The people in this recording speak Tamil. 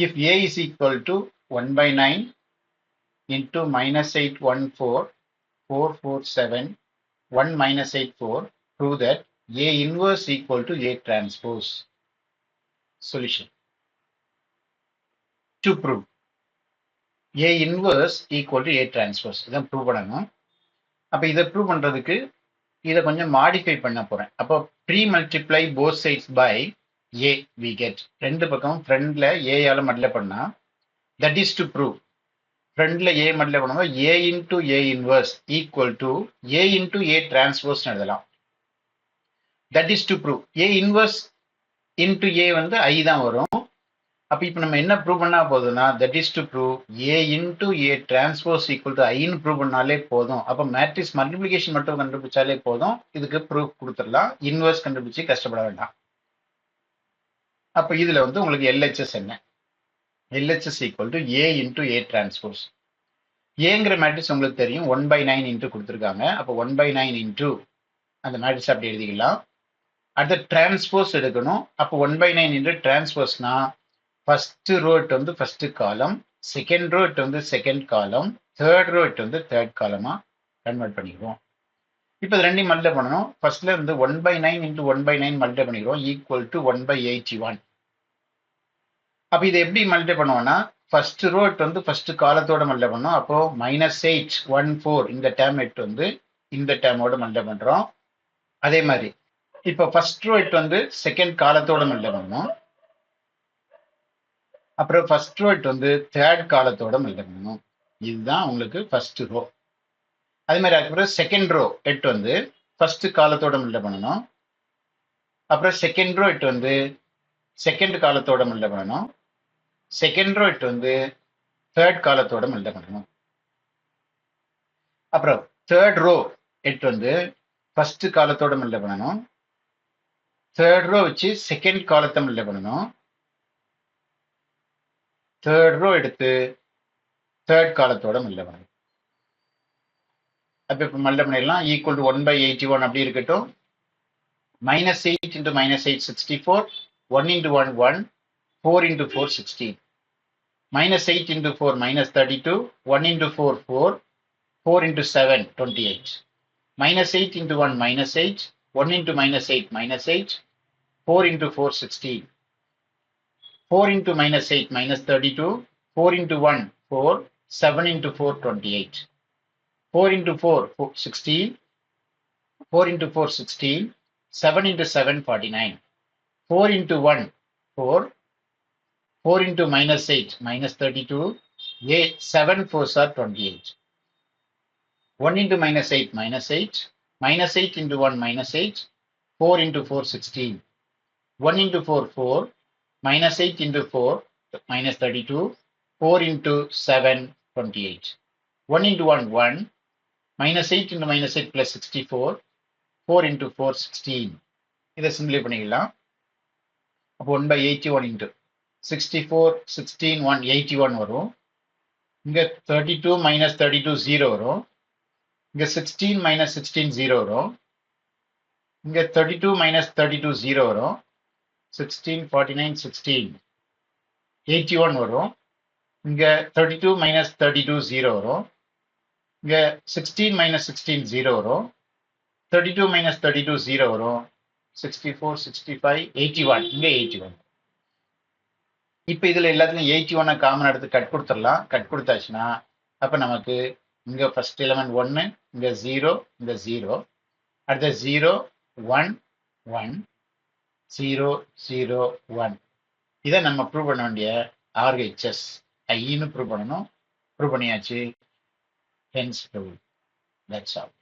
If A is equal to 1 by 9 into minus 814,447, 1 minus 84, prove that A inverse equal to A transpose. Solution. To prove A inverse equal to A transpose. இதான் prove பண்ணணும். அப்ப இதை prove பண்றதுக்கு இதை கொஞ்சம் மாடிஃபை பண்ண போறேன். அப்போ pre multiply both sides by A we get. ரெண்டு பக்கம் ஃப்ரண்ட்ல A ஆல மல்டிப்ளை பண்ணா தட் இஸ் டு ப்ரூவ். ஃப்ரண்ட்ல A மல்டிப்ளை பண்ணும்போது A into A inverse equal to A into A transpose எழுதலாம். That is to prove. A inverse into A வந்து I தான் வரும். அப்ப இப்ப நம்ம என்ன ப்ரூவ் பண்ணா போதும்னா that is to prove A into A transpose equal to ஐன்னு ப்ரூவ் பண்ணாலே போதும். அப்ப மேட்ரிக்ஸ் மல்டிப்ளிகேஷன் மட்டும் கண்டுபிடிச்சாலே போதும். இதுக்கு ப்ரூவ் கொடுத்துடலாம். இன்வர்ஸ் கண்டுபிடிச்சு கஷ்டப்பட வேண்டாம். அப்ப இதுல வந்து உங்களுக்கு LHS என்ன? LHS equal to A into A transpose. ஏங்கிற மேட்ரிக்ஸ் உங்களுக்கு தெரியும் 1 by 9 இன்ட்டு கொடுத்துருக்காங்க. அப்போ 1 by 9 இன்ட்டு அந்த மேட்ரிக்ஸ் அப்படி எழுதிக்கலாம். அடுத்த டிரான்ஸ்போஸ் எடுக்கணும். அப்போ 1 by 9 இன்ட்டு டிரான்ஸ்போஸ்னா ஃபர்ஸ்ட் ரோ வந்து ஃபர்ஸ்ட் காலம், செகண்ட் ரோ வந்து செகண்ட் காலம், தேர்ட் ரோ வந்து தேர்ட் காலமா கன்வெர்ட் பண்ணிக்குவோம். இப்போ இது ரெண்டையும் மல்டிப்ளை பண்ணணும். ஃபர்ஸ்ட்ல இருந்து 1 by 9 இன்ட்டு 1 by 9 மல்டிப்ளை பண்ணிக்கிறோம் ஈக்குவல் டு 1 by 81. அப்ப இதை எப்படி மல்டிப்ளை பண்ணுவோம்னா ஃபர்ஸ்ட் ரோ வந்து ஃபர்ஸ்ட் காலத்தோட மல்டிப்ளை பண்ணோம். அப்போ -814 இந்த டேர்ம் வந்து இந்த டேர்மோட மல்டிப்ளை பண்றோம். அதே மாதிரி இப்போ ஃபர்ஸ்ட் ரோ வந்து செகண்ட் காலத்தோட மல்டிப்ளை பண்ணணும். அப்புறம் ஃபர்ஸ்ட் ரோ வந்து தேர்ட் காலத்தோட மல்டிப்ளை பண்ணணும். இதுதான் உங்களுக்கு ஃபர்ஸ்ட் ரோ. அதே மாதிரி அதுக்கப்புறம் செகண்ட் ரோ வந்து ஃபர்ஸ்ட் காலத்தோட மல்டிப்ளை பண்ணணும். அப்புறம் செகண்ட் ரோ வந்து செகண்ட் காலத்தோட மல்டிப்ளை பண்ணணும். செகண்ட் ரோ வந்து தேர்ட் காலத்தோட மல்டிப்ளை பண்ணணும். அப்புறம் தேர்ட் ரோ வந்து ஃபர்ஸ்ட் காலத்தோட மல்டிப்ளை பண்ணணும். தேர்ட் ரோ வச்சு செகண்ட் காலத்தை மல்டிப்ளை பண்ணணும். தேர்ட் ரோ எடுத்து தேர்ட் காலத்தோட மல்டிப்ளை பண்ணணும். அப்ப இப்போ மல்டிப்ளை பண்ணிடலாம். ஈக்குவல் டு 1 by 81 அப்படி இருக்கட்டும். -8 into -8 64, 1 into 1 1, 4 into 4 16. -8 into 4 -32, 1 into 4 4, 4 into 7 28. -8 into 1 -8, 1 into -8 -8, 4 into 4 16. 4 into -8 -32, 4 into 1 4, 7 into 4 28. 4 into 4 16, 4 into 4 16, 7 into 7 49. 4 into 1 4, 4 into -8 -32, 7 4s are 28. 1 into -8 -8, -8 into 1 -8, 4 into 4 16. 1 into 4 4, -8 into 4 -32, 4 into 7 28. 1 into 1 1, -8 into -8 plus 64, 4 into 4 16. இதை சிம்பிளை பண்ணிக்கலாம். அப்போ 1 by 81 into 64 16 1 81 வரும். இங்க 32 -32 0 வரும். இங்க 16 -16 0 வரும். இங்க 32 -32 0 வரும். 16 49 16 81 வரும். இங்க 32 -32 0 வரும். இங்க 16 -16 0 வரும். 32 -32 0 வரும். 64 65 81 இங்க 81. இப்ப இதுல எல்லாத்துலயும் 81 காமன் எடுத்து கட் கொடுத்துடலாம். கட் கொடுத்தாச்சுன்னா அப்ப நமக்கு இங்க ஃபர்ஸ்ட் எலிமெண்ட் 1, இங்க 0, இங்க 0, அடுத்த 0 1 1 0 0 1. இதை நம்ம ப்ரூவ் பண்ண வேண்டிய RHS ஐன்னு ப்ரூவ் பண்ணணும். ப்ரூவ் பண்ணியாச்சு. Hence prove. That's all.